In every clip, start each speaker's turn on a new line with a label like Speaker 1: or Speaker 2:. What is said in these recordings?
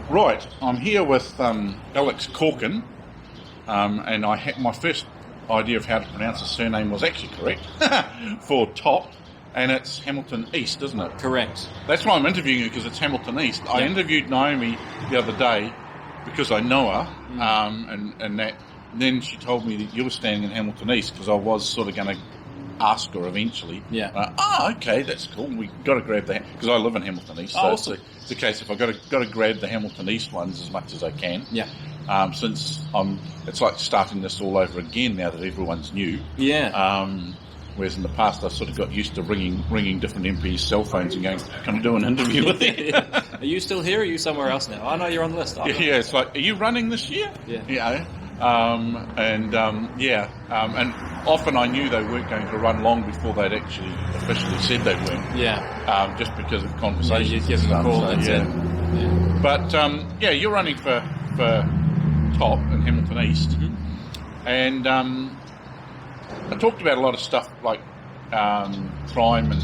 Speaker 1: Right, I'm here with Alex Corkin, and my first idea of how to pronounce his surname was actually correct for top, and it's Hamilton East, isn't it?
Speaker 2: Correct.
Speaker 1: That's why I'm interviewing you, because it's Hamilton East. I interviewed Naomi the other day because I know her, and that. Then she told me that you were standing in Hamilton East, because I was sort of going to ask her eventually.
Speaker 2: Yeah.
Speaker 1: Okay, that's cool. We got to grab that, because I live in Hamilton East. So
Speaker 2: awesome.
Speaker 1: it's the case if I've got to grab the Hamilton East ones as much as I can.
Speaker 2: Yeah.
Speaker 1: Since it's like starting this all over again now that everyone's new.
Speaker 2: Yeah.
Speaker 1: Whereas in the past I sort of got used to ringing different MPs' cell phones and going, "Can I do an interview with you?"
Speaker 2: Are you still here, or are you somewhere else now? I know you're on the list.
Speaker 1: Yeah, it's like, are you running this year?
Speaker 2: Yeah.
Speaker 1: And often I knew they weren't going to run long before they'd actually officially said they weren't.
Speaker 2: Yeah.
Speaker 1: Just because of conversations.
Speaker 2: Yeah, you give them a call. That's it. Yeah.
Speaker 1: But you're running for top in Hamilton East, and I talked about a lot of stuff like crime and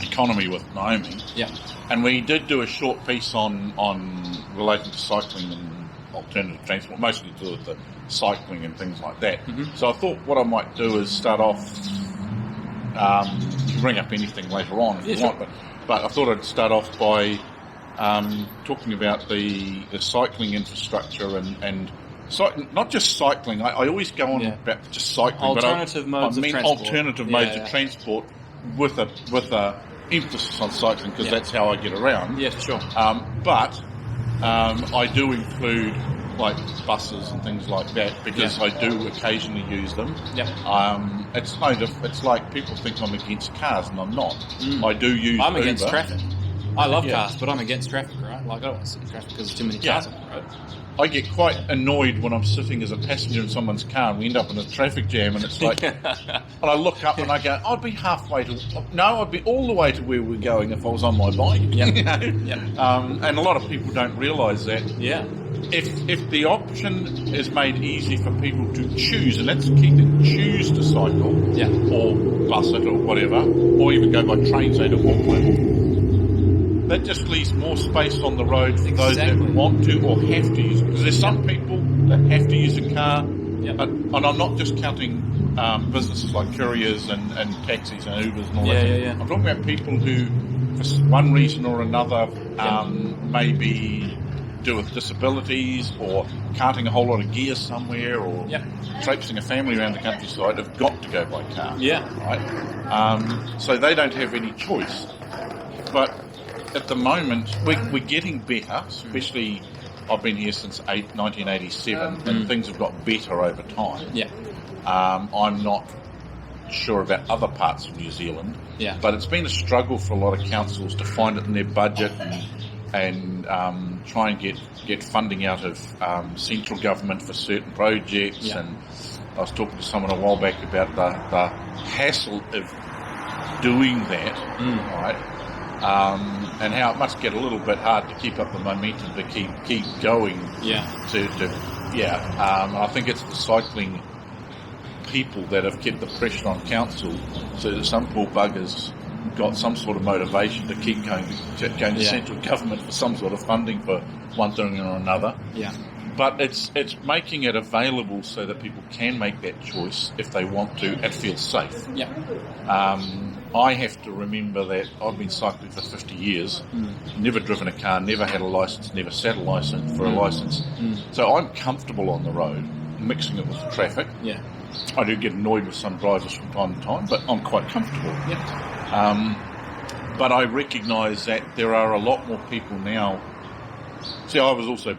Speaker 1: economy with Naomi.
Speaker 2: Yeah.
Speaker 1: And we did do a short piece on relating to cycling and alternative transport, mostly to do with the cycling and things like that. So I thought what I might do is start off, bring up anything later on if you want, but I thought I'd start off by talking about the cycling infrastructure and not just cycling. I always go on about just cycling,
Speaker 2: alternative modes of transport.
Speaker 1: Alternative modes of transport with a emphasis on cycling, because that's how I get around.
Speaker 2: Yeah, sure.
Speaker 1: But I do include like buses and things like that, because I do occasionally use them.
Speaker 2: Yeah.
Speaker 1: It's like people think I'm against cars, and I'm not. I do use
Speaker 2: I'm
Speaker 1: Uber.
Speaker 2: against traffic. I love cars, but I'm against traffic, right? Like, I don't want to sit in traffic because there's too many cars on the road.
Speaker 1: I get quite annoyed when I'm sitting as a passenger in someone's car and we end up in a traffic jam, and it's like, and I look up and I go, I'd be I'd be all the way to where we're going if I was on my bike.
Speaker 2: Yeah.
Speaker 1: And a lot of people don't realise that.
Speaker 2: Yeah.
Speaker 1: If the option is made easy for people to choose, and that's the key thing, choose to cycle, or bus it or whatever, or even go by train, say to Auckland, that just leaves more space on the road for those that want to or have to use it. Because there's some people that have to use a car, and I'm not just counting businesses like couriers and taxis and Ubers and all that.
Speaker 2: Yeah.
Speaker 1: I'm talking about people who, for one reason or another, maybe do with disabilities or carting a whole lot of gear somewhere, or traipsing a family around the countryside, have got to go by car.
Speaker 2: Yeah.
Speaker 1: Right? So they don't have any choice. But at the moment, we're getting better, especially I've been here since 1987, and things have got better over time.
Speaker 2: Yeah.
Speaker 1: I'm not sure about other parts of New Zealand, but it's been a struggle for a lot of councils to find it in their budget and try and get funding out of central government for certain projects. And I was talking to someone a while back about the hassle of doing that, right? And how it must get a little bit hard to keep up the momentum to keep going. And I think it's the cycling people that have kept the pressure on council, so that some poor buggers got some sort of motivation to keep going to central government for some sort of funding for one thing or another. But it's making it available so that people can make that choice if they want to and feel safe. I have to remember that I've been cycling for 50 years, never driven a car, never had a licence, never sat a licence for a licence. So I'm comfortable on the road, mixing it with the traffic. I do get annoyed with some drivers from time to time, but I'm quite comfortable. But I recognise that there are a lot more people now. See, I was also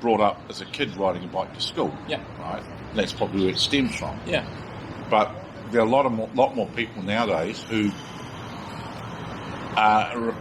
Speaker 1: brought up as a kid riding a bike to school. Right? That's probably where it stems from. But there are a lot more people nowadays who are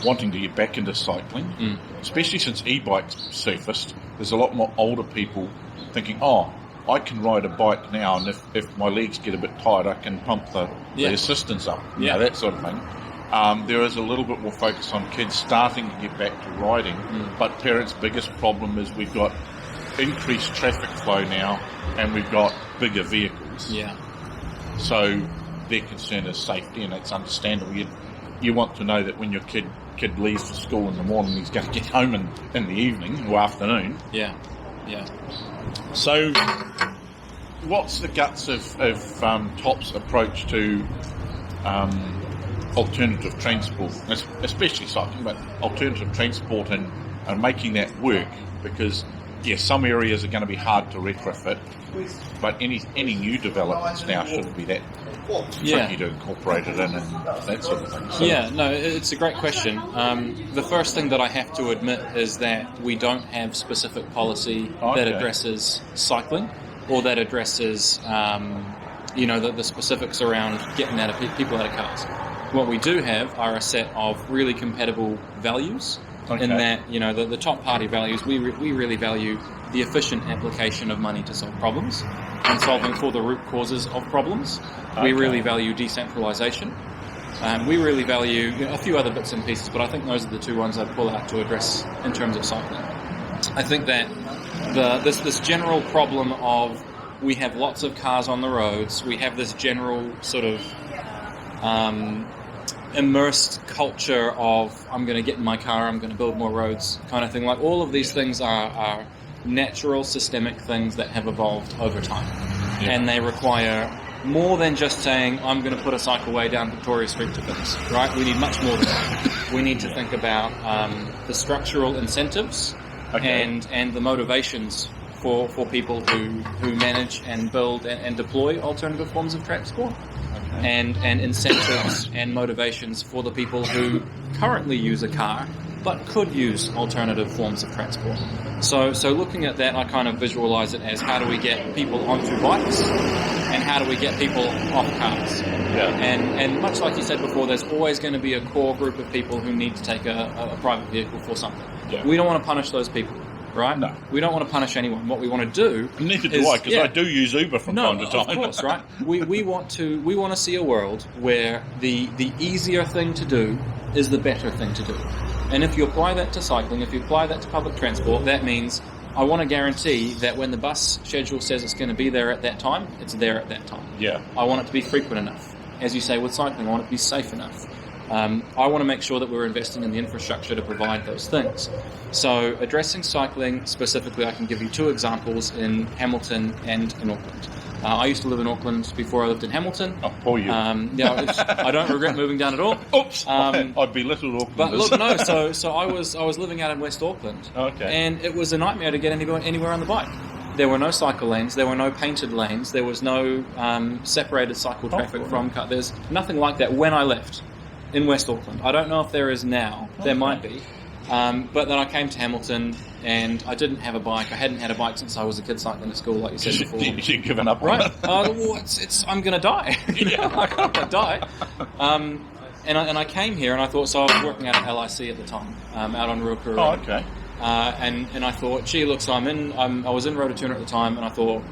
Speaker 1: wanting to get back into cycling, especially since e-bikes surfaced. There's a lot more older people thinking, I can ride a bike now, and if my legs get a bit tired, I can pump the assistance up, that sort of thing. There is a little bit more focus on kids starting to get back to riding, but parents' biggest problem is we've got increased traffic flow now, and we've got bigger vehicles. So their concern is safety, and it's understandable. You want to know that when your kid kid leaves for school in the morning, he's going to get home in the evening or afternoon.
Speaker 2: Yeah.
Speaker 1: So, what's the guts of TOP's approach to alternative transport, especially cycling, but alternative transport and making that work? Because, some areas are going to be hard to retrofit, but any new developments now shouldn't be that tricky to incorporate it in and that sort of thing. So,
Speaker 2: it's a great question. The first thing that I have to admit is that we don't have specific policy that addresses cycling or that addresses, the specifics around getting people out of cars. What we do have are a set of really compatible values. In that, the top party values, we really value the efficient application of money to solve problems and solving for the root causes of problems. We really value decentralisation. We really value a few other bits and pieces, but I think those are the two ones I'd pull out to address in terms of cycling. I think that this general problem of we have lots of cars on the roads, we have this general sort of immersed culture of I'm going to get in my car, I'm going to build more roads kind of thing. Like all of these things are natural systemic things that have evolved over time. And they require more than just saying I'm going to put a cycleway down Victoria Street to fix, right? We need much more than that. We need to think about the structural incentives and the motivations for people who manage and build and deploy alternative forms of transport. And incentives and motivations for the people who currently use a car but could use alternative forms of transport. So looking at that, I kind of visualize it as how do we get people onto bikes and how do we get people off cars. And much like you said before, there's always going to be a core group of people who need to take a private vehicle for something. We don't want to punish those people. Right? No. We don't want to punish anyone. What we want to do
Speaker 1: neither do I, because I do use Uber from time to time.
Speaker 2: Of course, right? We want to see a world where the easier thing to do is the better thing to do. And if you apply that to cycling, if you apply that to public transport, that means I want to guarantee that when the bus schedule says it's going to be there at that time, it's there at that time. I want it to be frequent enough. As you say with cycling, I want it to be safe enough. I want to make sure that we're investing in the infrastructure to provide those things. So addressing cycling specifically, I can give you two examples in Hamilton and in Auckland. I used to live in Auckland before I lived in Hamilton.
Speaker 1: Oh, poor you.
Speaker 2: I don't regret moving down at all.
Speaker 1: Oops, I'd belittled Auckland.
Speaker 2: But look, no, so I was living out in West Auckland. And it was a nightmare to get anywhere on the bike. There were no cycle lanes, there were no painted lanes, there was no separated cycle traffic from car. There's nothing like that when I left in West Auckland. I don't know if there is now. There might be. But then I came to Hamilton and I didn't have a bike. I hadn't had a bike since I was a kid cycling to school, like you said before.
Speaker 1: You've given up
Speaker 2: on
Speaker 1: it.
Speaker 2: I'm going to die. I'm going to die. And I came here and I thought, so I was working out at LIC at the time, out on Ruakura. And I thought, gee, look, so I was in Rototuna at the time, and I thought,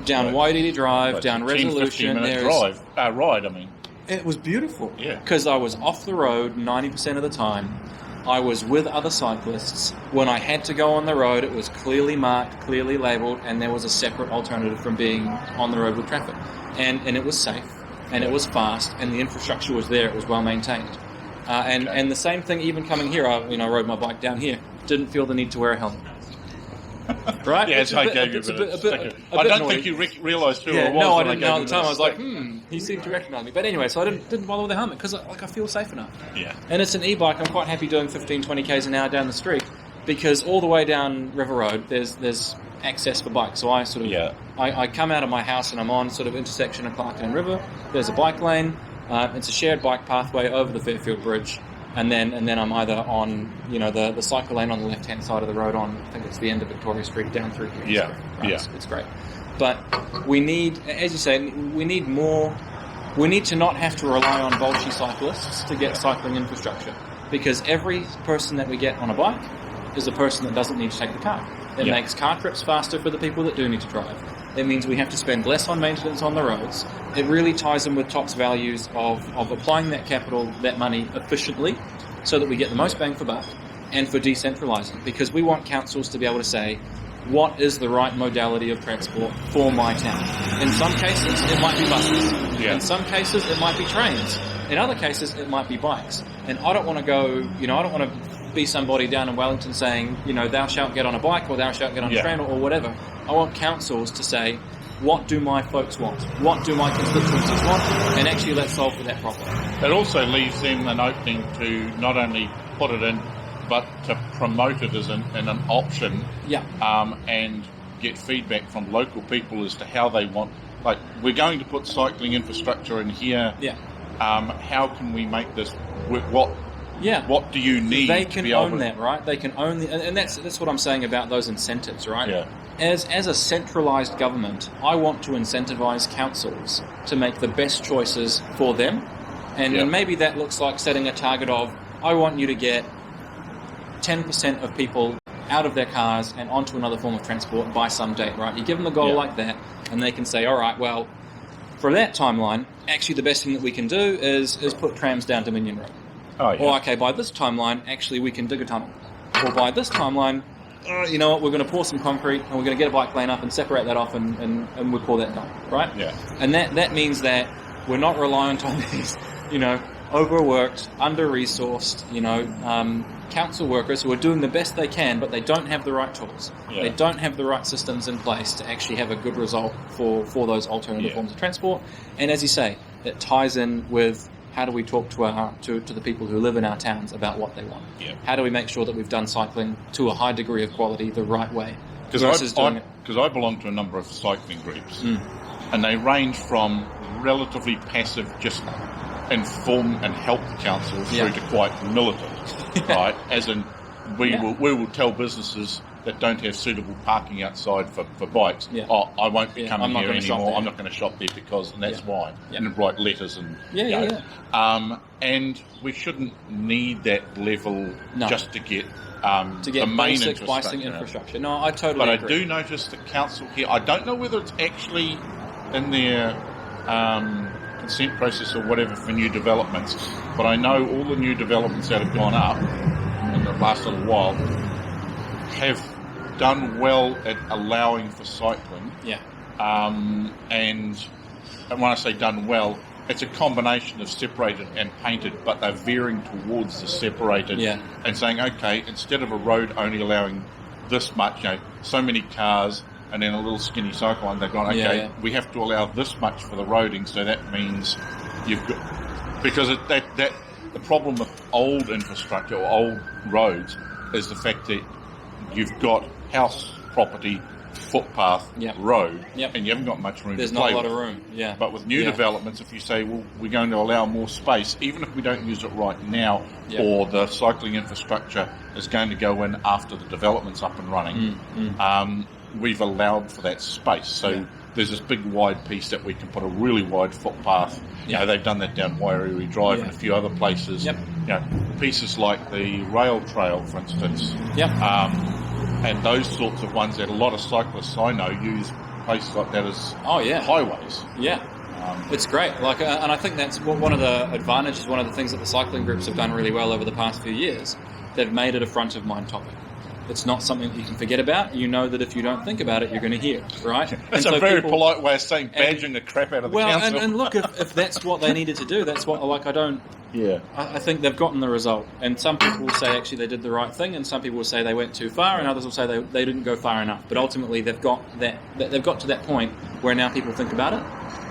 Speaker 2: down Wairiri Drive, down Resolution,
Speaker 1: ride, I mean.
Speaker 2: It was beautiful. Because I was off the road 90% of the time. I was with other cyclists. When I had to go on the road, it was clearly marked, clearly labelled, and there was a separate alternative from being on the road with traffic. And it was safe, and it was fast, and the infrastructure was there. It was well maintained. And the same thing, even coming here, I rode my bike down here. Didn't feel the need to wear a helmet. Right?
Speaker 1: I gave you a bit. I don't think you realised who I was.
Speaker 2: No, I didn't know at the time. I was like, he seemed to recognise me. But anyway, so I didn't bother with the helmet because I feel safe enough. And it's an e-bike. I'm quite happy doing 15, 20 k's an hour down the street because all the way down River Road, there's access for bikes. So I I come out of my house and I'm on sort of intersection of Clarkin and River. There's a bike lane. It's a shared bike pathway over the Fairfield Bridge. And then I'm either on, the cycle lane on the left-hand side of the road on, I think it's the end of Victoria Street, down through here. It's great. But we need, as you say, we need more. We need to not have to rely on bolshy cyclists to get cycling infrastructure. Because every person that we get on a bike is a person that doesn't need to take the car. It makes car trips faster for the people that do need to drive. It means we have to spend less on maintenance on the roads. It really ties in with TOP's values of applying that capital, that money, efficiently so that we get the most bang for buck and for decentralising. Because we want councils to be able to say, what is the right modality of transport for my town? In some cases, it might be buses. In some cases, it might be trains. In other cases, it might be bikes. And I don't want to go, I don't want to be somebody down in Wellington saying, thou shalt get on a bike or thou shalt get on a train or whatever. I want councils to say, what do my folks want? What do my constituencies want? And actually let's solve for that properly.
Speaker 1: It also leaves them an opening to not only put it in, but to promote it as an option. And get feedback from local people as to how they want. Like, we're going to put cycling infrastructure in here. How can we make this work? What do you need?
Speaker 2: They can own that, right? They can own and that's what I'm saying about those incentives, right?
Speaker 1: Yeah.
Speaker 2: As a centralised government, I want to incentivise councils to make the best choices for them, and maybe that looks like setting a target of, I want you to get 10% of people out of their cars and onto another form of transport by some date, right? You give them a goal like that, and they can say, all right, well, for that timeline, actually the best thing that we can do is put trams down Dominion Road. Or, okay, by this timeline, actually we can dig a tunnel. Or by this timeline, you know what, we're going to pour some concrete and we're going to get a bike lane up and separate that off and we'll call that done, right?
Speaker 1: Yeah.
Speaker 2: And that means that we're not reliant on these, overworked, under-resourced, council workers who are doing the best they can, but they don't have the right tools. Yeah. They don't have the right systems in place to actually have a good result for those alternative forms of transport. And as you say, it ties in with how do we talk to the people who live in our towns about what they want? Yeah. How do we make sure that we've done cycling to a high degree of quality the right way?
Speaker 1: Because I belong to a number of cycling groups, and they range from relatively passive, just inform and help the council through to quite militant, right? As in, we will tell businesses that don't have suitable parking outside for bikes, I won't be coming here anymore, I'm not going to shop there because, and that's why. And write letters and and we shouldn't need that level just to get the main
Speaker 2: infrastructure. No, I totally agree.
Speaker 1: But I do notice the council here, I don't know whether it's actually in their consent process or whatever for new developments, but I know all the new developments that have gone up in the last little while have done well at allowing for cycling. And when I say done well, it's a combination of separated and painted, but they're veering towards the separated and saying, okay, instead of a road only allowing this much, so many cars and then a little skinny cycle line, they've gone, we have to allow this much for the roading, so that means you've got... Because the problem with old infrastructure or old roads is the fact that you've got house, property, footpath, road, and you haven't got much room
Speaker 2: to play. There's not a lot of room, But
Speaker 1: with new developments, if you say, well, we're going to allow more space, even if we don't use it right now, or the cycling infrastructure is going to go in after the development's up and running, we've allowed for that space. So there's this big wide piece that we can put a really wide footpath. They've done that down Wairiri Drive and a few other places. Pieces like the rail trail, for instance. And those sorts of ones that a lot of cyclists I know use places like that as highways.
Speaker 2: It's great. And I think that's one of the advantages, one of the things that the cycling groups have done really well over the past few years. They've made it a front of mind topic. It's not something that you can forget about. You know that if you don't think about it, you're going to hear, right?
Speaker 1: That's a very polite way of saying badgering the crap out of the council.
Speaker 2: Well, and look, if that's what they needed to do, that's what, I think they've gotten the result. And some people will say actually they did the right thing, and some people will say they went too far, and others will say they didn't go far enough. But ultimately, they've got to that point where now people think about it.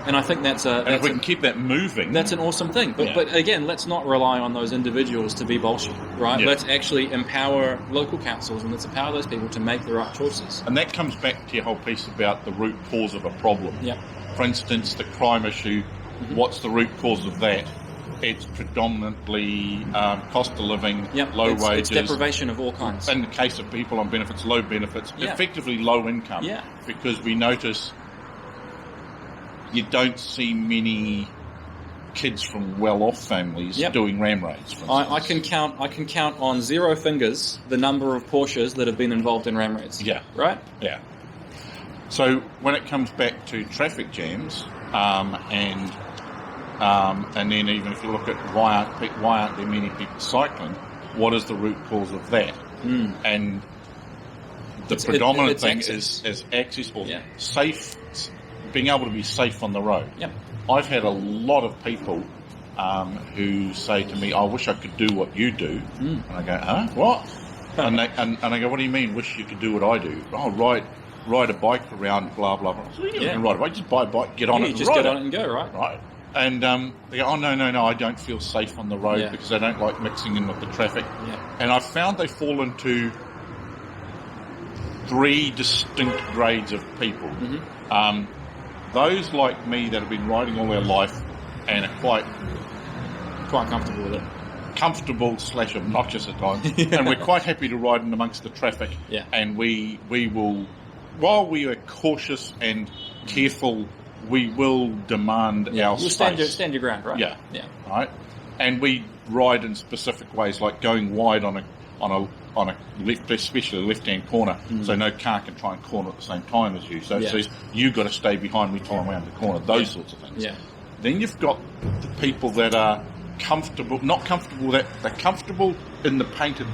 Speaker 2: And I think
Speaker 1: if we can keep that moving,
Speaker 2: that's an awesome thing. But again, let's not rely on those individuals to be bullshit, right? Let's actually empower local councils and let's empower those people to make the right choices.
Speaker 1: And that comes back to your whole piece about the root cause of a problem. For instance, the crime issue. What's the root cause of that? It's predominantly cost of living, low wages.
Speaker 2: It's deprivation of all kinds.
Speaker 1: In the case of people on benefits, low benefits, effectively low income. Because we notice you don't see many kids from well-off families doing ram raids.
Speaker 2: I can count on 0 fingers the number of Porsches that have been involved in ram raids. Right?
Speaker 1: So when it comes back to traffic jams, and then even if you look at why aren't there many people cycling, what is the root cause of that? And the predominant thing is access or safe. Being able to be safe on the road. I've had a lot of people who say to me, I wish I could do what you do. And I go, huh? What? and I go, what do you mean, wish you could do what I do? Oh, ride a bike around, blah, blah, blah. So you can ride a bike, just buy a bike, get on it and
Speaker 2: just
Speaker 1: ride
Speaker 2: get
Speaker 1: it.
Speaker 2: on it and go, right?
Speaker 1: Right. And they go, oh, no, I don't feel safe on the road because I don't like mixing in with the traffic.
Speaker 2: Yeah.
Speaker 1: And I've found they fall into 3 distinct grades of people. Those like me that have been riding all their life and are quite
Speaker 2: comfortable with it.
Speaker 1: Comfortable / obnoxious at times. And we're quite happy to ride in amongst the traffic.
Speaker 2: Yeah.
Speaker 1: And we will, while we are cautious and careful, we will demand our space.
Speaker 2: Stand your ground, right?
Speaker 1: Yeah.
Speaker 2: Yeah.
Speaker 1: Right. And we ride in specific ways, like going wide on a left, especially left-hand corner, so no car can try and corner at the same time as you. So it says you've got to stay behind me till I'm around the corner. Those sorts of things.
Speaker 2: Yeah.
Speaker 1: Then you've got the people that are comfortable, not comfortable, that they're comfortable in the painted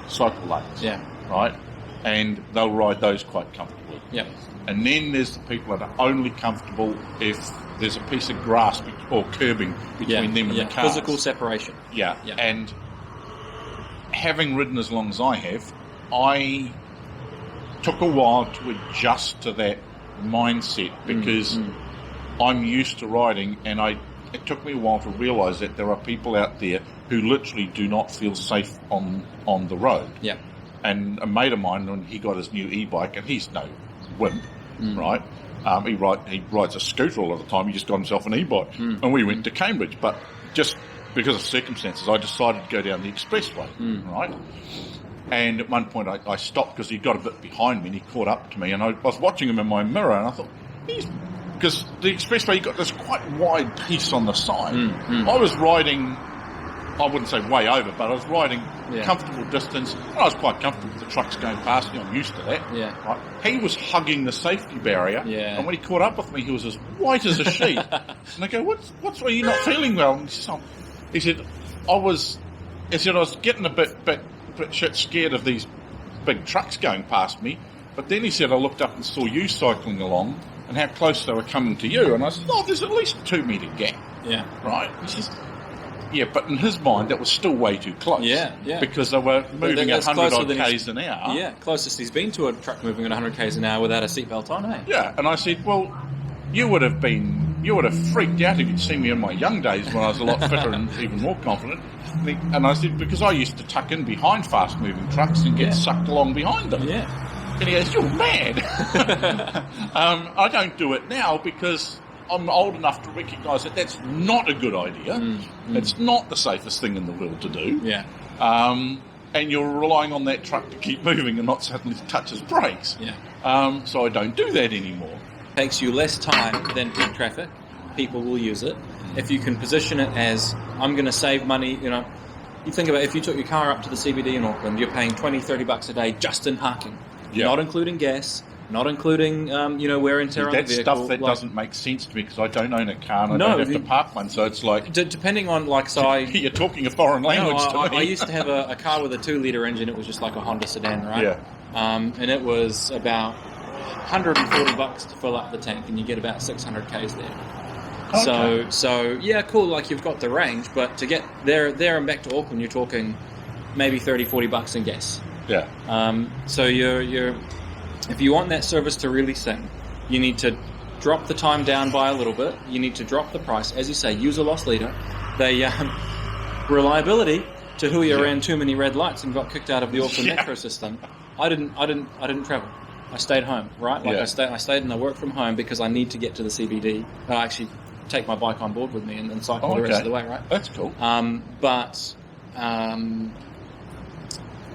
Speaker 1: cycle lanes.
Speaker 2: Yeah.
Speaker 1: Right. And they'll ride those quite comfortably.
Speaker 2: Yeah.
Speaker 1: And then there's the people that are only comfortable if there's a piece of grass or curbing between them and the cars.
Speaker 2: Physical separation.
Speaker 1: Yeah. And having ridden as long as I have, I took a while to adjust to that mindset because I'm used to riding, and it took me a while to realise that there are people out there who literally do not feel safe on the road.
Speaker 2: Yeah.
Speaker 1: And a mate of mine, when he got his new e-bike, and he's no wimp, right? He rides a scooter all the time. He just got himself an e-bike, and we went to Cambridge. But just because of circumstances, I decided to go down the expressway, right? And at one point, I stopped because he got a bit behind me, and he caught up to me, and I was watching him in my mirror, and I thought, because the expressway, you got this quite wide piece on the side. I was riding, I wouldn't say way over, but I was riding comfortable distance. And I was quite comfortable with the trucks going past me. I'm used to that.
Speaker 2: Yeah.
Speaker 1: Right? He was hugging the safety barrier.
Speaker 2: Yeah.
Speaker 1: And when he caught up with me, he was as white as a sheet. And I go, what's why are you not feeling well? And he said, I was getting a bit shit scared of these big trucks going past me. But then he said, I looked up and saw you cycling along and how close they were coming to you. And I said, there's at least a 2 metre gap.
Speaker 2: Yeah.
Speaker 1: Right? He says, yeah, but in his mind, that was still way too close.
Speaker 2: Yeah.
Speaker 1: Because they were moving at 100 odd k's an hour.
Speaker 2: Yeah, closest he's been to a truck moving at 100 k's an hour without a seatbelt on, eh?
Speaker 1: Yeah, and I said, well, you would have freaked out if you'd seen me in my young days when I was a lot fitter and even more confident. And I said, because I used to tuck in behind fast-moving trucks and get sucked along behind them.
Speaker 2: Yeah.
Speaker 1: And he goes, you're mad. I don't do it now because I'm old enough to recognise that that's not a good idea. It's not the safest thing in the world to do.
Speaker 2: Yeah.
Speaker 1: And you're relying on that truck to keep moving and not suddenly touch his brakes.
Speaker 2: Yeah.
Speaker 1: So I don't do that anymore.
Speaker 2: Takes you less time than peak traffic. People will use it. If you can position it as, I'm going to save money, you think about if you took your car up to the CBD in Auckland, you're paying $20-$30 a day just in parking.
Speaker 1: Yeah.
Speaker 2: Not including gas, not including, wear and tear on the vehicle.
Speaker 1: That's stuff that doesn't make sense to me because I don't own a car and I don't have to park one. So it's like...
Speaker 2: Depending on, you're
Speaker 1: talking a foreign language to me.
Speaker 2: I used to have a car with a 2-litre engine. It was just like a Honda sedan, right?
Speaker 1: Yeah.
Speaker 2: And it was about $140 to fill up the tank, and you get about 600 k's there. Okay. So yeah, cool. Like you've got the range, but to get there and back to Auckland, you're talking maybe $30-$40 in gas.
Speaker 1: Yeah.
Speaker 2: So you're if you want that service to really sing, you need to drop the time down by a little bit. You need to drop the price, as you say. Use a loss leader. They reliability. Tahui ran too many red lights and got kicked out of the Auckland metro system. I didn't travel. I stayed home, right? I stayed and I worked from home because I need to get to the CBD. I actually take my bike on board with me and cycle the rest of the way, right?
Speaker 1: That's cool.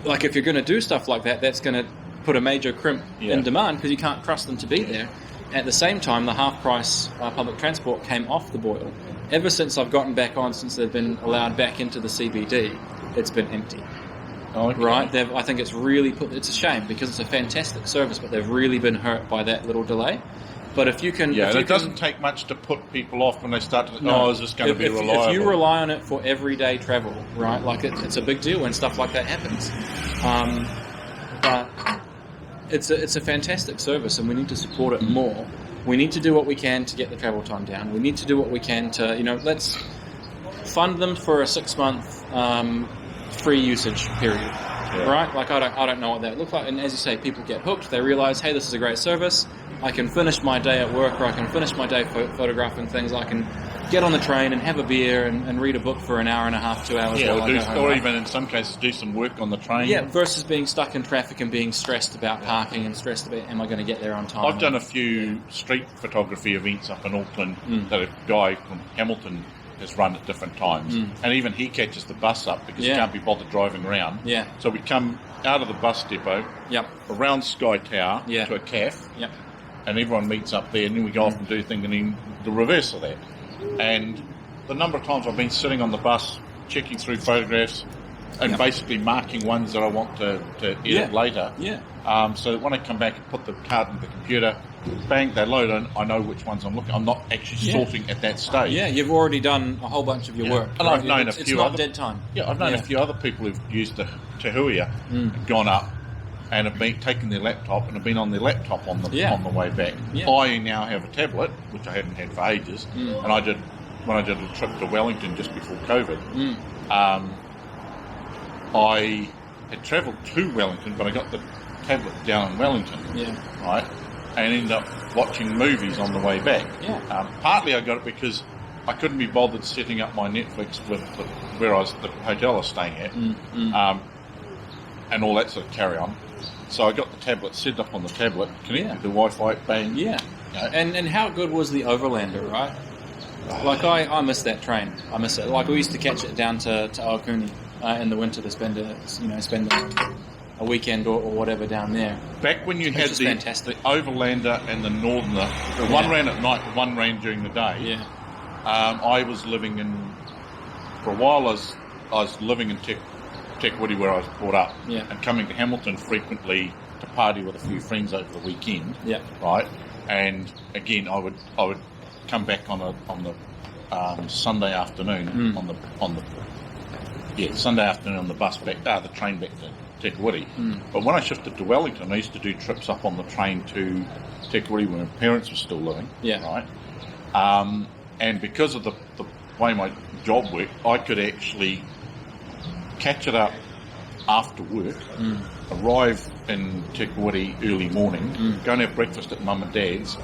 Speaker 2: Like if you're going to do stuff like that, that's going to put a major crimp in demand because you can't trust them to be there. At the same time, the half-price public transport came off the boil. Ever since I've gotten back on, since they've been allowed back into the CBD, it's been empty.
Speaker 1: Okay.
Speaker 2: Right? I think it's really it's a shame because it's a fantastic service, but they've really been hurt by that little delay. But if you can...
Speaker 1: Yeah, it doesn't take much to put people off when they start to... is this going to be reliable?
Speaker 2: If you rely on it for everyday travel, right, like it's a big deal when stuff like that happens. But it's a fantastic service and we need to support it more. We need to do what we can to get the travel time down. We need to do what we can to, let's fund them for a 6-month free usage period. Right? Like, I don't know what that looked like. And as you say, people get hooked. They realize, hey, this is a great service. I can finish my day at work, or I can finish my day photographing things. I can get on the train and have a beer and read a book for an hour and a half, 2 hours.
Speaker 1: Or even in some cases do some work on the train.
Speaker 2: Yeah, versus being stuck in traffic and being stressed about parking and stressed about, am I going to get there on time?
Speaker 1: I've done a few street photography events up in Auckland that a guy from Hamilton has run at different times. And even he catches the bus up because he can't be bothered driving around.
Speaker 2: Yeah.
Speaker 1: So we come out of the bus depot, around Sky Tower to a cafe, and everyone meets up there, and then we go off and do things, and then the reverse of that. And the number of times I've been sitting on the bus, checking through photographs, and basically marking ones that I want to edit later. So that when I come back and put the card in the computer, bang, they load in, I know which ones I'm looking. I'm not actually sorting at that stage.
Speaker 2: Yeah, you've already done a whole bunch of your work.
Speaker 1: And I've known a few
Speaker 2: it's not dead time.
Speaker 1: Yeah, I've known a few other people who've used the Tahuia, gone up, and have been taking their laptop and have been on their laptop on the way back. I now have a tablet, which I hadn't had for ages, and when I did a trip to Wellington just before COVID, I had travelled to Wellington, but I got the tablet down in Wellington, right, and ended up watching movies on the way back. Partly I got it because I couldn't be bothered setting up my Netflix with the hotel I was staying at, and all that sort of carry on. So I got the tablet set up on the tablet, connected to Wi-Fi, bang.
Speaker 2: And how good was the Overlander, right? Like, I miss that train. I miss it. Like, we used to catch it down to Aokuni in the winter to spend a weekend or whatever down there.
Speaker 1: Back when you had the Overlander and the Northerner, one ran at night, one ran during the day. I was living for a while I was living in Tekawiti where I was brought up, and coming to Hamilton frequently to party with a few friends over the weekend. Right, and again I would come back on the Sunday afternoon Sunday afternoon on the bus back, the train back to Tekawiti. But when I shifted to Wellington, I used to do trips up on the train to Tekawiti when my parents were still living. Right, and because of the way my job worked, I could actually catch it up after work, arrive in Tekawiti early morning, go and have breakfast at Mum and Dad's,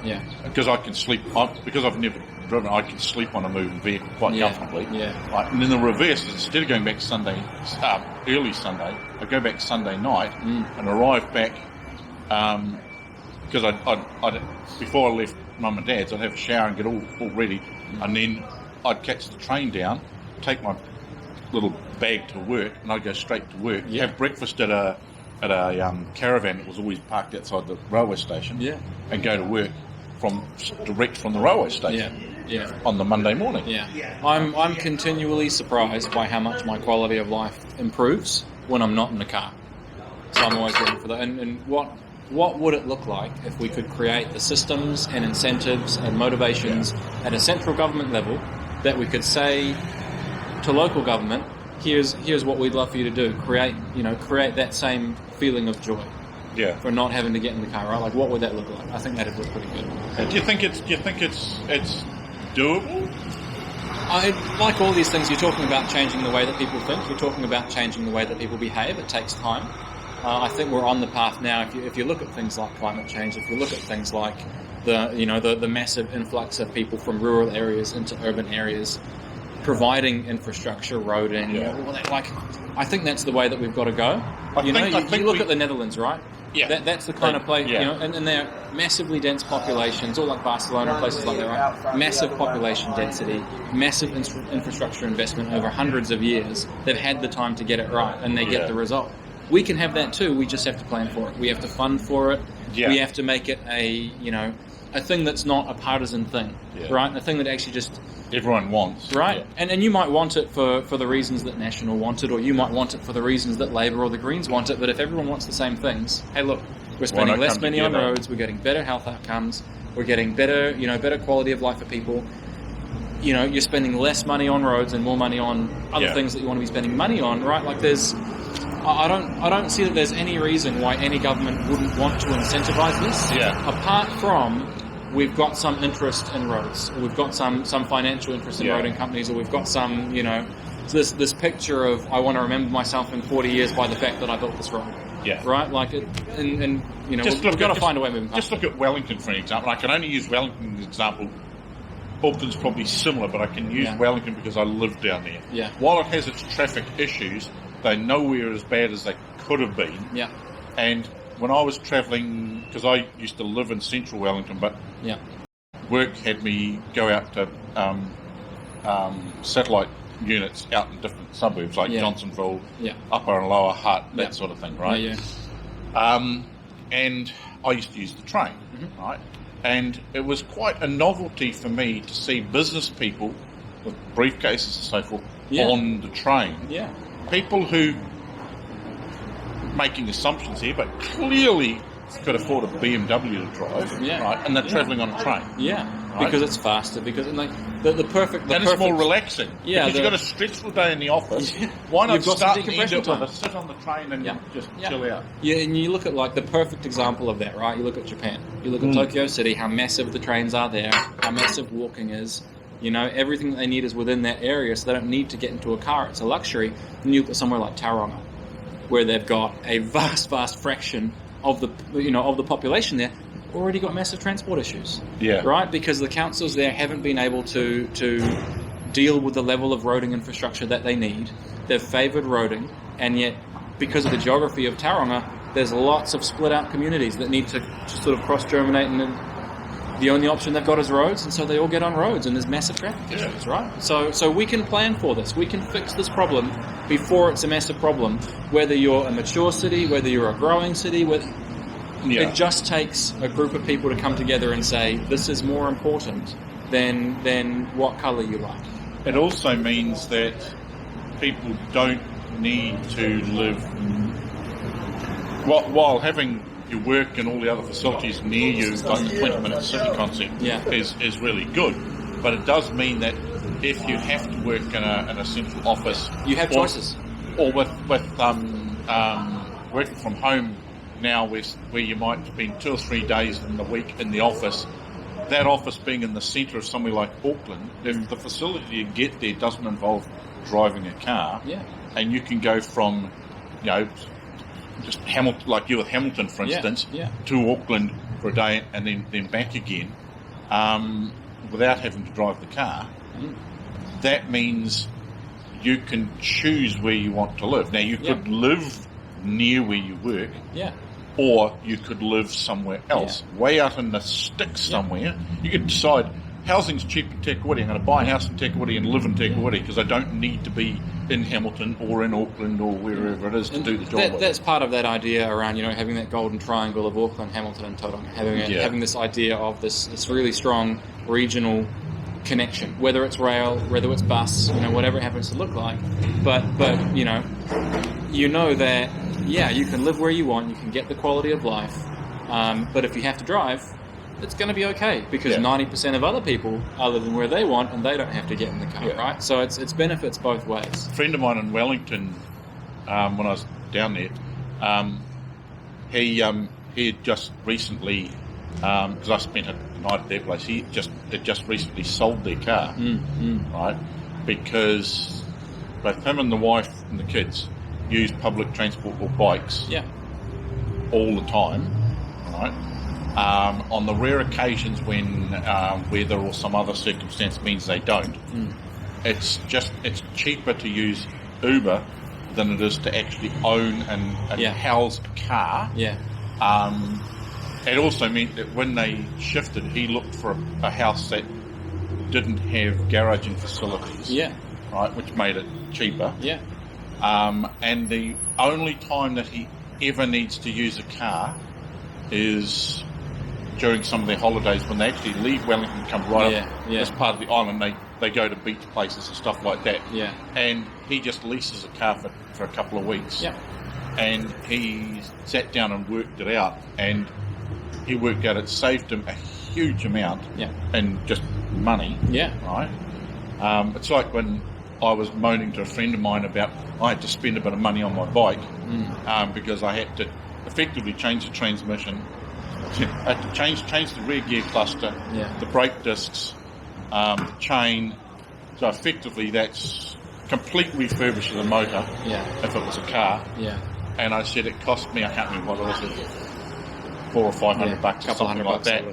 Speaker 1: because I can sleep, because I've never driven, I can sleep on a moving vehicle quite comfortably. Right? And in the reverse, instead of going back early Sunday, I go back Sunday night and arrive back, because I'd before I left Mum and Dad's, I'd have a shower and get all ready, and then I'd catch the train down, take my little bag to work, and I'd go straight to work, have breakfast at a caravan that was always parked outside the railway station, and go to work direct from the railway station on the Monday morning.
Speaker 2: I'm continually surprised by how much my quality of life improves when I'm not in the car. So I'm always looking for that. And what would it look like if we could create the systems and incentives and motivations at a central government level that we could say to local government, here's what we'd love for you to do. Create that same feeling of joy. For not having to get in the car, right? Like, what would that look like? I think that'd look pretty good.
Speaker 1: Do you think it's doable?
Speaker 2: Like all these things, you're talking about changing the way that people think. You're talking about changing the way that people behave. It takes time. I think we're on the path now. If you look at things like climate change, if you look at things like the massive influx of people from rural areas into urban areas, providing infrastructure, roading, I think that's the way that we've got to go. You look at the Netherlands, right? That's the kind of place, and they're massively dense populations, all like Barcelona, places like that, right? Massive population density, massive infrastructure investment over hundreds of years. They've had the time to get it right, and they get the result. We can have that too. We just have to plan for it. We have to fund for it. We have to make it a thing that's not a partisan thing, right? A thing that actually just
Speaker 1: everyone wants,
Speaker 2: right? And you might want it for the reasons that National want it, or you might want it for the reasons that Labour or the Greens want it. But if everyone wants the same things, hey, look, we're spending less money on roads, we're getting better health outcomes, we're getting better quality of life for people. You're spending less money on roads and more money on other things that you want to be spending money on, right? Like I don't see that there's any reason why any government wouldn't want to incentivise this. Apart from we've got some interest in roads, or we've got some financial interest in roading companies, or we've got some, this picture of, I want to remember myself in 40 years by the fact that I built this road.
Speaker 1: Yeah.
Speaker 2: Right? Like, we've got to find a way moving
Speaker 1: Just look at Wellington, for an example. I can only use Wellington as an example. Auckland's probably similar, but I can use Wellington because I live down there.
Speaker 2: Yeah.
Speaker 1: While it has its traffic issues, they're nowhere as bad as they could have been.
Speaker 2: Yeah.
Speaker 1: And when I was travelling, because I used to live in central Wellington, but work had me go out to satellite units out in different suburbs like Johnsonville, Upper and Lower Hutt, that sort of thing, right? And I used to use the train, right? And it was quite a novelty for me to see business people with briefcases and so forth on the train.
Speaker 2: Yeah.
Speaker 1: People who, making assumptions here, but clearly could afford a BMW to drive, right? And they're travelling on a train.
Speaker 2: Yeah. Right? Because it's faster, because the perfect...
Speaker 1: it's more relaxing. Yeah. Because you've got a stressful day in the office. Why not start and end it with a sit on the train and just chill out? Yeah, and you look at like the perfect example of that, right? You look at Japan. You look at Tokyo City, how massive the trains are there, how massive walking is. Everything that they need is within that area, so they don't need to get into a car. It's a luxury. And you look at somewhere like Tauranga, where they've got a vast fraction of the population there, already got massive transport issues. Yeah. Right? Because the councils there haven't been able to deal with the level of roading infrastructure that they need. They've favoured roading, and yet because of the geography of Tauranga, there's lots of split out communities that need to sort of cross germinate, and the only option they've got is roads, and so they all get on roads, and there's massive traffic issues, right? So we can plan for this. We can fix this problem before it's a massive problem, whether you're a mature city, whether you're a growing city. It just takes a group of people to come together and say, this is more important than what colour you like. It also means that people don't need to live... While having your work and all the other facilities near you, like the 20-minute city concept, is really good. But it does mean that if you have to work in a central office...
Speaker 2: You have choices.
Speaker 1: Or with working from home now, where you might spend 2 or 3 days in the week in the office, that office being in the centre of somewhere like Auckland, if the facility you get there doesn't involve driving a car, and you can go from, just Hamilton, like you with Hamilton, for instance, to Auckland for a day and then back again, without having to drive the car, that means you can choose where you want to live. Now, you could live near where you work, or you could live somewhere else, way out in the sticks somewhere. You could decide, housing's cheap in Tekawiti, I'm going to buy a house in Tekawiti and live in Tekawiti because I don't need to be in Hamilton or in Auckland or wherever it is to do the job.
Speaker 2: That's part of that idea around, having that golden triangle of Auckland, Hamilton and Tauranga, having this idea of this really strong regional connection, whether it's rail, whether it's bus, whatever it happens to look like. But that, you can live where you want, you can get the quality of life, but if you have to drive, it's going to be okay, because 90% of other people are living where they want and they don't have to get in the car, right? So it's benefits both ways.
Speaker 1: A friend of mine in Wellington, when I was down there, he had just recently, because I spent a night at their place, he had just recently sold their car, right? Because both him and the wife and the kids use public transport or bikes all the time, right? On the rare occasions when weather or some other circumstance means they don't, it's cheaper to use Uber than it is to actually own and house a car. It also meant that when they shifted, he looked for a house that didn't have garaging facilities, right, which made it cheaper. And the only time that he ever needs to use a car is during some of their holidays, when they actually leave Wellington and come right up as part of the island. They go to beach places and stuff like that. And he just leases a car for a couple of weeks. And he sat down and worked it out, and he worked out it saved him a huge amount in just money. Right? It's like when I was moaning to a friend of mine about I had to spend a bit of money on my bike because I had to effectively change the transmission, I had to change the rear gear cluster,
Speaker 2: Yeah.
Speaker 1: the brake discs, the chain. So effectively, that's complete refurbish of the motor.
Speaker 2: Yeah.
Speaker 1: If it was a car.
Speaker 2: Yeah.
Speaker 1: And I said it cost me, I can't remember what it was, $400 or $500 bucks, or something like that.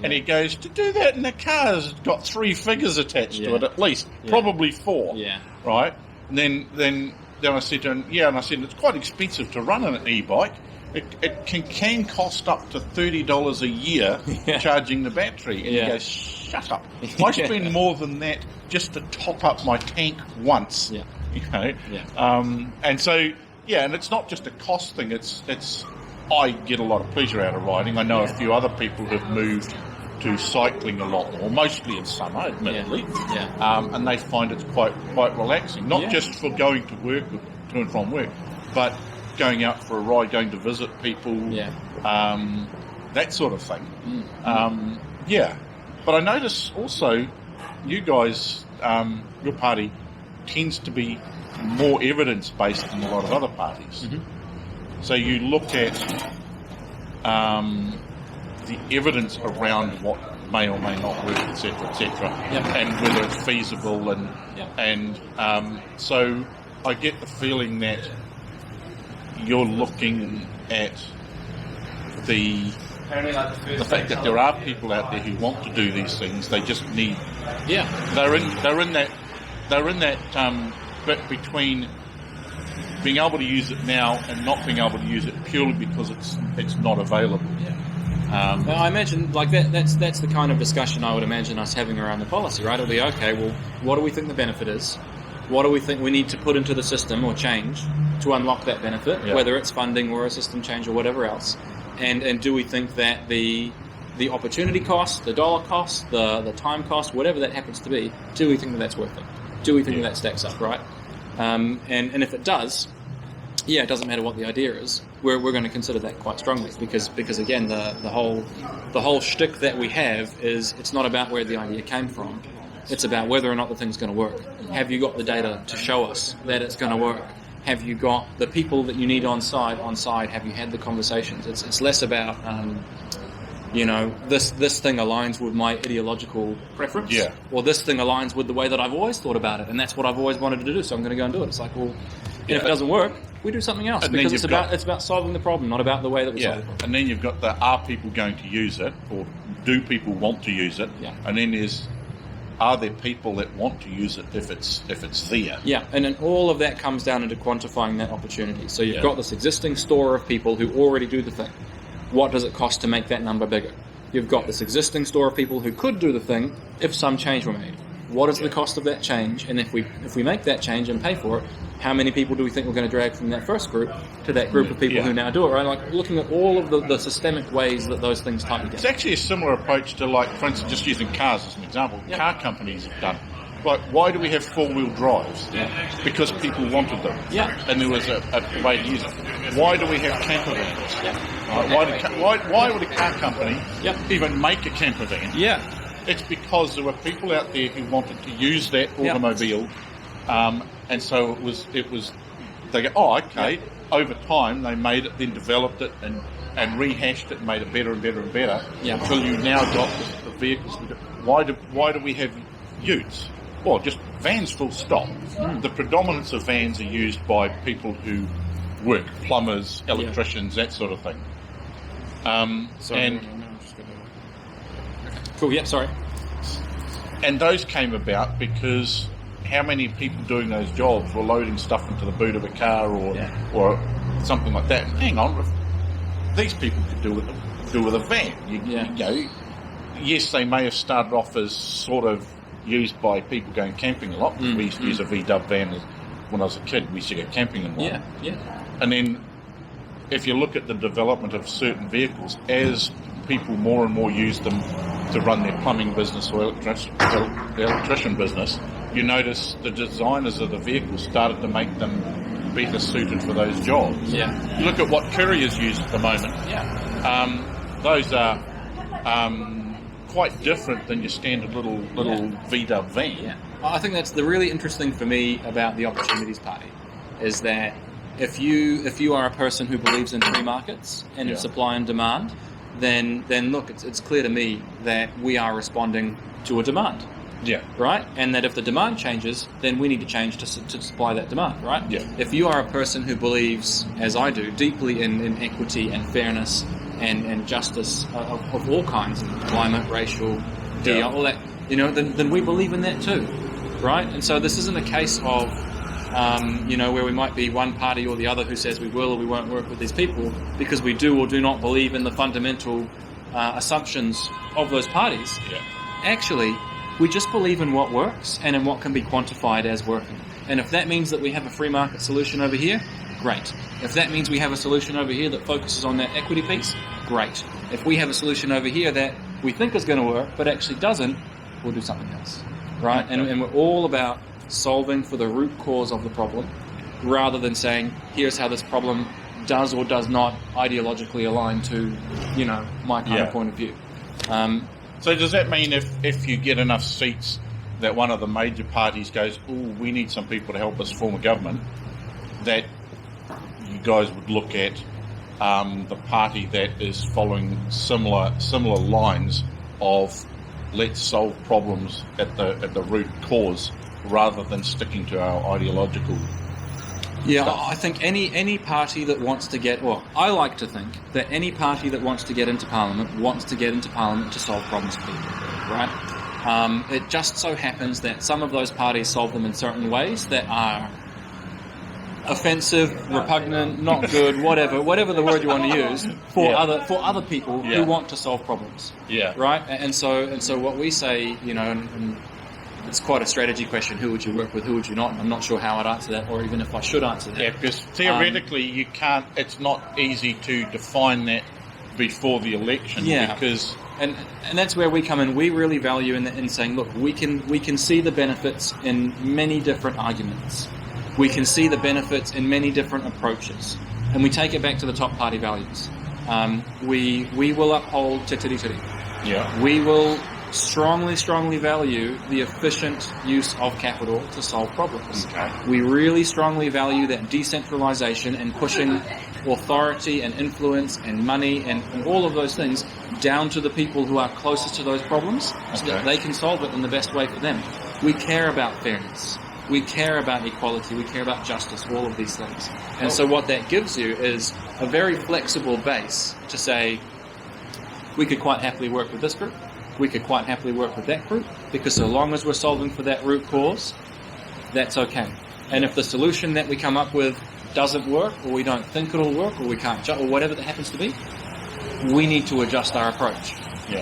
Speaker 1: And he goes, to do that in the car has got 3 figures attached to it at least, probably 4.
Speaker 2: Yeah.
Speaker 1: Right? And then I said to him, and I said it's quite expensive to run an e-bike. It can cost up to $30 a year charging the battery. And he goes, shut up. I spend more than that just to top up my tank once.
Speaker 2: Yeah.
Speaker 1: You know?
Speaker 2: Yeah.
Speaker 1: And so, and it's not just a cost thing. It's I get a lot of pleasure out of riding. I know a few other people have moved to cycling a lot more, mostly in summer, admittedly. And they find it's quite relaxing. Not just for going to work, or to and from work, but going out for a ride, going to visit people, that sort of thing. But I notice also, you guys, your party tends to be more evidence-based than a lot of other parties.
Speaker 2: Mm-hmm.
Speaker 1: So you look at the evidence around what may or may not work, etc., and whether it's feasible, and so I get the feeling that you're looking at the fact that there are people out there who want to do these things. They just need. They're in that bit between being able to use it now and not being able to use it purely because it's not available.
Speaker 2: Now, I imagine that's the kind of discussion I would imagine us having around the policy, right? It'll be, okay, well, what do we think the benefit is? What do we think we need to put into the system or change to unlock that benefit, whether it's funding or a system change or whatever else? And do we think that the opportunity cost, the dollar cost, the time cost, whatever that happens to be, do we think that that's worth it? Do we think that stacks up, right? And if it does, it doesn't matter what the idea is. We're going to consider that quite strongly because again, the whole shtick that we have is it's not about where the idea came from. It's about whether or not the thing's going to work. Have you got the data to show us that it's going to work? Have you got the people that you need on side? Have you had the conversations? It's less about this thing aligns with my ideological preference, or this thing aligns with the way that I've always thought about it, and that's what I've always wanted to do. So I'm going to go and do it. It's like, well, if it doesn't work, we do something else, because it's about solving the problem, not about the way that we solve the problem.
Speaker 1: And then you've got are people going to use it, or do people want to use it? And then are there people that want to use it if it's there?
Speaker 2: And then all of that comes down into quantifying that opportunity. So you've got this existing store of people who already do the thing. What does it cost to make that number bigger? You've got this existing store of people who could do the thing if some change were made. What is the cost of that change? And if we make that change and pay for it, how many people do we think we're going to drag from that first group to that group of people who now do it, right? Like looking at all of the systemic ways that those things tie together.
Speaker 1: It's actually a similar approach to, like, for instance, just using cars as an example. Car companies have done. Like, why do we have four-wheel drives? Because people wanted them. And there was a way to use it. Why do we have camper vans? Why would a car company even make a camper van? It's because there were people out there who wanted to use that automobile, and so it was. They go, oh, okay. Over time, they made it, then developed it, and rehashed it, and made it better and better and better. Until you now got the vehicles. Why do we have utes? Well, just vans, full stop. The predominance of vans are used by people who work, plumbers, electricians, that sort of thing.
Speaker 2: Sorry.
Speaker 1: And those came about because how many people doing those jobs were loading stuff into the boot of a car or something like that? And hang on, these people could do with a van. You know, yes, they may have started off as sort of used by people going camping a lot. We used to use a VW van when I was a kid. We used to go camping a lot. And then if you look at the development of certain vehicles, as people more and more use them to run their plumbing business or electrician business, you notice the designers of the vehicles started to make them better suited for those jobs. You look at what couriers use at the moment. Those are quite different than your standard little VW van.
Speaker 2: I think that's the really interesting for me about the Opportunities Party, is that if you are a person who believes in free markets and in supply and demand, then look, it's clear to me that we are responding to a demand.
Speaker 1: Yeah.
Speaker 2: Right? And that if the demand changes, then we need to change to supply that demand, right?
Speaker 1: Yeah.
Speaker 2: If you are a person who believes, as I do, deeply in equity and fairness and justice of all kinds, climate, racial, all that, then we believe in that too, right? And so this isn't a case of, where we might be one party or the other who says we will or we won't work with these people because we do or do not believe in the fundamental assumptions of those parties.
Speaker 1: Yeah.
Speaker 2: Actually, we just believe in what works and in what can be quantified as working. And if that means that we have a free market solution over here, great. If that means we have a solution over here that focuses on that equity piece, great. If we have a solution over here that we think is going to work but actually doesn't, we'll do something else, right? Okay. And we're all about solving for the root cause of the problem rather than saying, here's how this problem does or does not ideologically align to, my kind of point of view.
Speaker 1: So does that mean if you get enough seats that one of the major parties goes, we need some people to help us form a government, that you guys would look at the party that is following similar lines of let's solve problems at the root cause rather than sticking to our ideological stuff?
Speaker 2: I think any party that wants to I like to think that any party that wants to get into Parliament wants to get into Parliament to solve problems for people, right? It just so happens that some of those parties solve them in certain ways that are offensive, repugnant, not good, whatever the word you want to use for other people who want to solve problems.
Speaker 1: Yeah.
Speaker 2: Right? And so what we say, and it's quite a strategy question. Who would you work with? Who would you not? I'm not sure how I'd answer that, or even if I should answer that.
Speaker 1: Yeah, because theoretically you can't. It's not easy to define that before the election.
Speaker 2: Yeah.
Speaker 1: Because
Speaker 2: and that's where we come in. We really value in saying, look, we can see the benefits in many different arguments. We can see the benefits in many different approaches, and we take it back to the top party values. We will uphold te tiri tiri.
Speaker 1: Yeah.
Speaker 2: We will strongly value the efficient use of capital to solve problems.
Speaker 1: Okay.
Speaker 2: We really strongly value that decentralization and pushing authority and influence and money and all of those things down to the people who are closest to those problems so that they can solve it in the best way for them. We care about fairness. We care about equality. We care about justice, all of these things. And so what that gives you is a very flexible base to say, we could quite happily work with this group. We could quite happily work with that group, because so long as we're solving for that root cause, that's okay. And if the solution that we come up with doesn't work, or we don't think it'll work, or we can't, or whatever that happens to be, we need to adjust our approach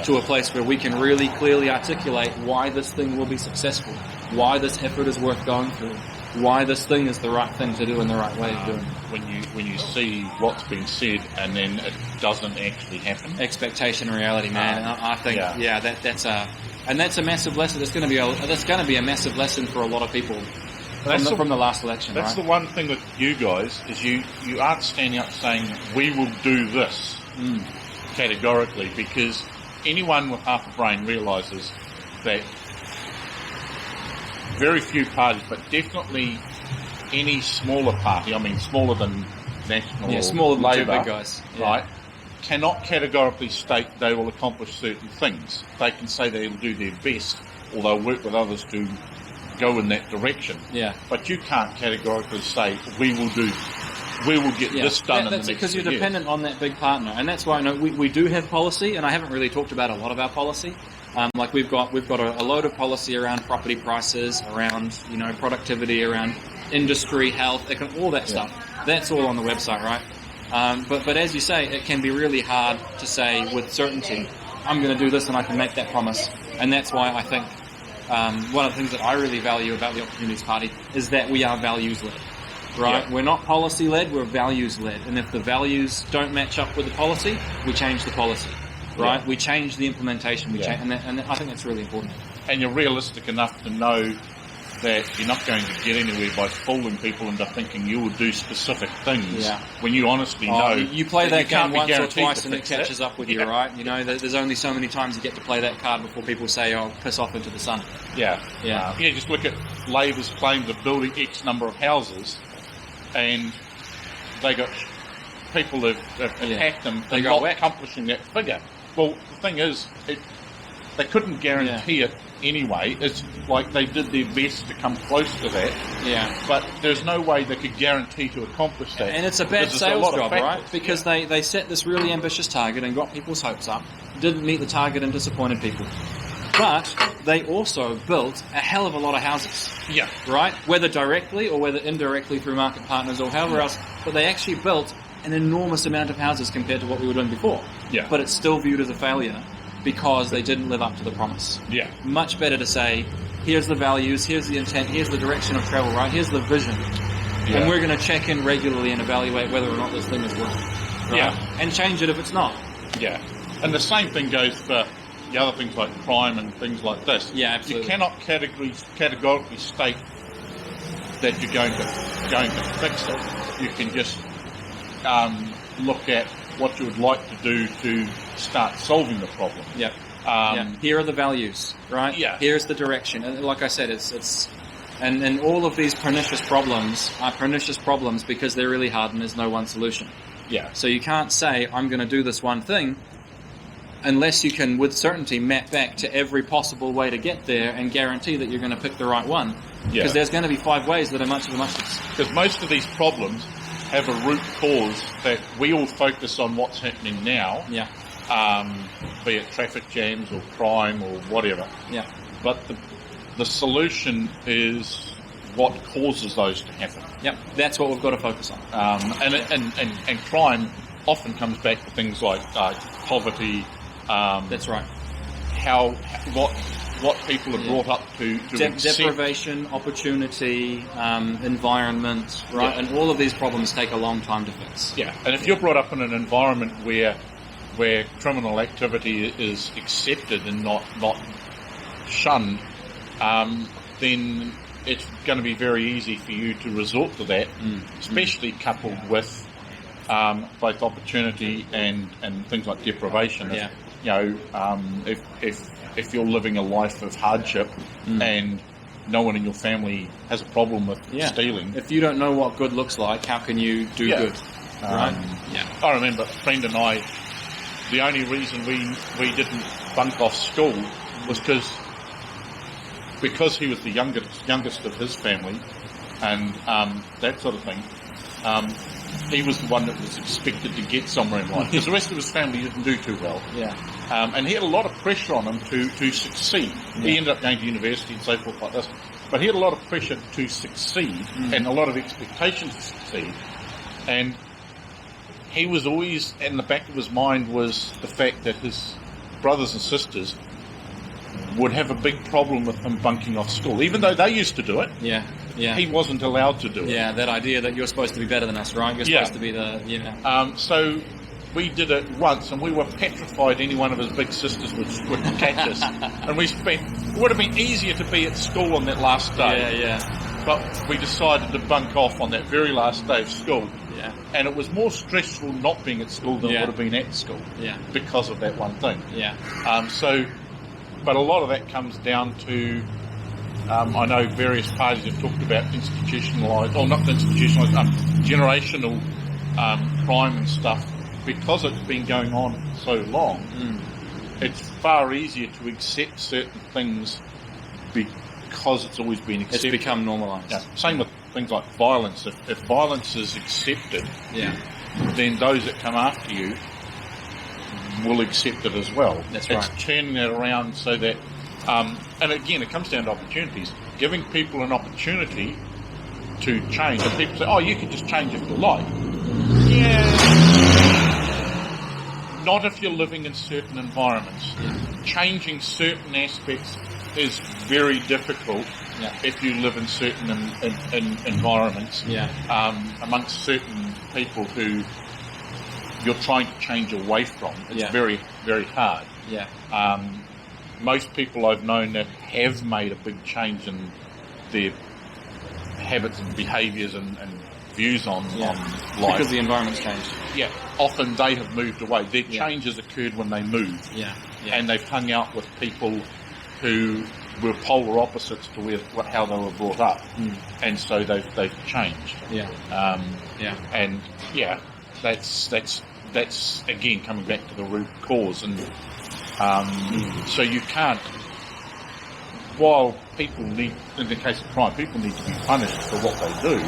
Speaker 2: to a place where we can really clearly articulate why this thing will be successful, why this effort is worth going through, why this thing is the right thing to do and the right way of doing it.
Speaker 1: When you see what's being said and then it doesn't actually happen.
Speaker 2: Expectation and reality, man. I think that's a massive lesson. That's going to be a massive lesson for a lot of people from the last election.
Speaker 1: That's the one thing with you guys is you aren't standing up saying we will do this categorically, because anyone with half a brain realises that very few parties, but definitely any smaller party, I mean smaller than National
Speaker 2: smaller than
Speaker 1: Labour,
Speaker 2: two big guys,
Speaker 1: right, cannot categorically state they will accomplish certain things. They can say they'll do their best, or they'll work with others to go in that direction.
Speaker 2: Yeah.
Speaker 1: But you can't categorically say we will get this done in the next 2 years. That's
Speaker 2: because you're dependent on that big partner, and that's why we do have policy, and I haven't really talked about a lot of our policy. Like we've got a load of policy around property prices, around productivity, around industry, health, all that stuff. That's all on the website, right? But as you say, it can be really hard to say with certainty, I'm going to do this and I can make that promise. And that's why I think one of the things that I really value about the Opportunities Party is that we are values-led. Right? Yeah. We're not policy-led, we're values-led. And if the values don't match up with the policy, we change the policy. Right? Yeah. We change the implementation. And I think that's really important.
Speaker 1: And you're realistic enough to know that you're not going to get anywhere by fooling people into thinking you will do specific things when you honestly know.
Speaker 2: You play that game once or twice and it catches up with you, right? There's only so many times you get to play that card before people say, oh, piss off into the sun.
Speaker 1: Yeah. Just look at Labor's claims of building X number of houses, and they got people have attacked them for
Speaker 2: They got
Speaker 1: not
Speaker 2: whacked.
Speaker 1: accomplishing that figure. Well, the thing is, they couldn't guarantee it anyway. It's like they did their best to come close to that.
Speaker 2: Yeah.
Speaker 1: But there's no way they could guarantee to accomplish that.
Speaker 2: And it's a bad
Speaker 1: because there's
Speaker 2: sales
Speaker 1: lot of
Speaker 2: job,
Speaker 1: factors.
Speaker 2: right? Because they set this really ambitious target and got people's hopes up, didn't meet the target and disappointed people. But they also built a hell of a lot of houses.
Speaker 1: Yeah.
Speaker 2: Right? Whether directly or whether indirectly through market partners or however else. But they actually built an enormous amount of houses compared to what we were doing before.
Speaker 1: Yeah.
Speaker 2: But it's still viewed as a failure because they didn't live up to the promise.
Speaker 1: Yeah.
Speaker 2: Much better to say, here's the values, here's the intent, here's the direction of travel, right? Here's the vision.
Speaker 1: Yeah.
Speaker 2: And we're going to check in regularly and evaluate whether or not this thing is working. Right?
Speaker 1: Yeah.
Speaker 2: And change it if it's not.
Speaker 1: Yeah. And the same thing goes for the other things like crime and things like this.
Speaker 2: Yeah, absolutely.
Speaker 1: You cannot categorically state that you're going to fix it. You can just look at what you would like to do to start solving the problem.
Speaker 2: Yep. Here are the values, right?
Speaker 1: Yeah.
Speaker 2: Here's the direction. And like I said, it's and all of these pernicious problems are pernicious problems because they're really hard and there's no one solution.
Speaker 1: Yeah.
Speaker 2: So you can't say, I'm going to do this one thing unless you can, with certainty, map back to every possible way to get there and guarantee that you're going to pick the right one. Because there's going to be 5 ways that are much of a muchness.
Speaker 1: Because most of these problems have a root cause that we all focus on what's happening now.
Speaker 2: Yeah.
Speaker 1: Be it traffic jams or crime or whatever.
Speaker 2: Yeah.
Speaker 1: But the solution is what causes those to happen.
Speaker 2: Yep. That's what we've got to focus on.
Speaker 1: And crime often comes back to things like poverty.
Speaker 2: That's right.
Speaker 1: What people are brought up to accept.
Speaker 2: Deprivation, opportunity, environment, right?
Speaker 1: Yeah.
Speaker 2: And all of these problems take a long time to fix.
Speaker 1: Yeah, and if you're brought up in an environment where criminal activity is accepted and not shunned, then it's going to be very easy for you to resort to that, especially coupled with both opportunity and things like deprivation.
Speaker 2: Yeah.
Speaker 1: If you're living a life of hardship and no one in your family has a problem with stealing.
Speaker 2: If you don't know what good looks like, how can you do good? Right?
Speaker 1: I remember a friend and I, the only reason we didn't bunk off school was because he was the youngest of his family and that sort of thing. He was the one that was expected to get somewhere in life because the rest of his family didn't do too well.
Speaker 2: Yeah.
Speaker 1: And he had a lot of pressure on him to succeed. Yeah. He ended up going to university and so forth like this. But he had a lot of pressure to succeed and a lot of expectations to succeed. And he was always, in the back of his mind was the fact that his brothers and sisters would have a big problem with him bunking off school. Even though they used to do it, he wasn't allowed to do it.
Speaker 2: Yeah, that idea that you're supposed to be better than us, right? You're supposed to be the,
Speaker 1: So we did it once, and we were petrified any one of his big sisters would catch us. And it would have been easier to be at school on that last day.
Speaker 2: Yeah.
Speaker 1: But we decided to bunk off on that very last day of school.
Speaker 2: Yeah.
Speaker 1: And it was more stressful not being at school than it would have been at school. Yeah. Because of that one thing.
Speaker 2: Yeah.
Speaker 1: But a lot of that comes down to, I know various parties have talked about generational crime and stuff. Because it's been going on so long, it's far easier to accept certain things because it's always been accepted.
Speaker 2: It's become normalised.
Speaker 1: Yeah. Same with things like violence. If violence is accepted, then those that come after you will accept it as well.
Speaker 2: That's right.
Speaker 1: It's turning it around so that, and again, it comes down to opportunities. Giving people an opportunity to change. And people say, you can just change if you like. Not if you're living in certain environments. Changing certain aspects is very difficult if you live in certain environments amongst certain people who you're trying to change away from. It's very, very hard. Most people I've known that have made a big change in their habits and behaviours and views on life.
Speaker 2: Because the environment's changed.
Speaker 1: Yeah, often they have moved away. Their change has occurred when they moved. And they've hung out with people who were polar opposites to how they were brought up. And so they've changed. that's again coming back to the root cause, and so you can't. While people need, in the case of crime, people need to be punished for what they do.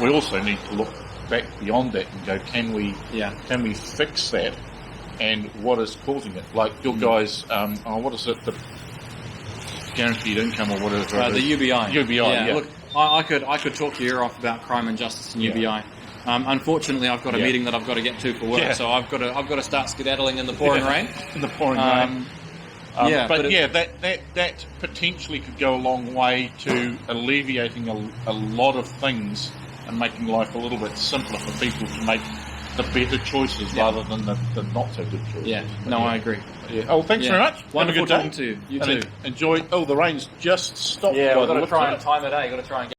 Speaker 1: We also need to look back beyond that and go, can we fix that? And what is causing it? Like your guys, what is it? The guaranteed income or whatever.
Speaker 2: The UBI.
Speaker 1: Yeah.
Speaker 2: Look, I could talk your ear off about crime and justice and UBI. Unfortunately, I've got a meeting that I've got to get to for work, so I've got to start skedaddling in the pouring rain.
Speaker 1: In the pouring rain. That potentially could go a long way to alleviating a lot of things and making life a little bit simpler for people to make the better choices rather than the not so good choices.
Speaker 2: Yeah, I agree.
Speaker 1: Yeah. Oh, thanks very much.
Speaker 2: Wonderful talking to you. You too.
Speaker 1: Enjoy. Oh, the rain's just stopped.
Speaker 2: Yeah, we've got to try and time it. You've got to try and get